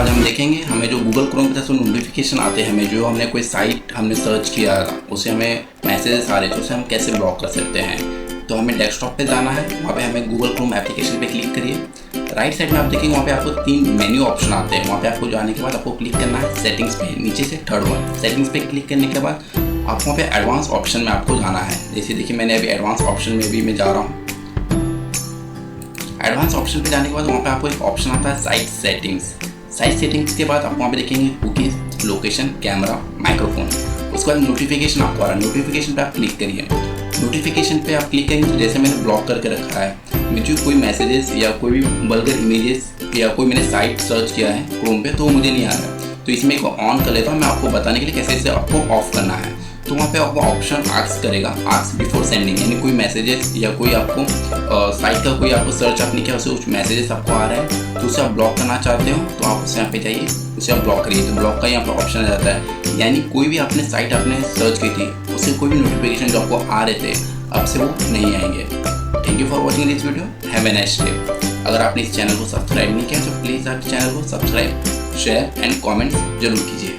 बाद हम देखेंगे हमें जो गूगल क्रोम की तरफ से नोटिफिकेशन आते हैं, हमें जो हमने कोई साइट हमने सर्च किया उसे हमें मैसेजेस आ रहे थे, उसे हम कैसे ब्लॉक कर सकते हैं। तो हमें डेस्कटॉप पे जाना है, वहाँ पे हमें गूगल क्रोम एप्लीकेशन पे क्लिक करिए। राइट साइड में आप देखेंगे वहाँ पे आपको 3 मेन्यू ऑप्शन आते हैं। वहाँ पे आपको जाने के बाद आपको क्लिक करना है सेटिंग्स पे, नीचे से थर्ड वन सेटिंग्स पे क्लिक करने के बाद आपको वहाँ पे एडवांस ऑप्शन में आपको जाना है। जैसे देखिए मैंने अभी एडवांस ऑप्शन में भी मैं जा रहा हूँ। एडवांस ऑप्शन पे जाने के बाद वहाँ पे आपको एक ऑप्शन आता है साइट सेटिंग्स। साइट सेटिंग्स के बाद आप वहाँ पे देखेंगे कुकीज, लोकेशन, कैमरा, माइक्रोफोन। उसके बाद नोटिफिकेशन आपको आ रहा है, नोटिफिकेशन पे आप क्लिक करिए। नोटिफिकेशन पे आप क्लिक करेंगे तो जैसे मैंने ब्लॉक करके रखा है, मुझे कोई मैसेजेस या कोई भी वल्गर इमेजेस या कोई मैंने साइट सर्च किया है क्रोम पे तो वो मुझे नहीं आ रहा है। तो इसमें एक ऑन कर लेता हूँ मैं आपको बताने के लिए कैसे इसे आपको ऑफ करना है। तो वहाँ पे आपको ऑप्शन आस्क करेगा, आस्क बिफोर सेंडिंग, यानी कोई मैसेजेस या कोई आपको साइट का कोई आपको सर्च आपने किया उसे कुछ मैसेजेस आपको आ रहा है तो उसे आप ब्लॉक करना चाहते हो तो आप उसे यहाँ पे जाइए, उसे आप ब्लॉक करिए। तो ब्लॉक का यहाँ पर ऑप्शन आ जाता है, यानी कोई भी आपने साइट आपने सर्च की थी उससे कोई भी नोटिफिकेशन जो आपको आ रहे थे अब से वो नहीं आएंगे। Thank you for watching this video, have a nice day. अगर आपने इस चैनल को सब्सक्राइब नहीं किया तो प्लीज़ आप चैनल को सब्सक्राइब, शेयर एंड कॉमेंट्स जरूर कीजिए।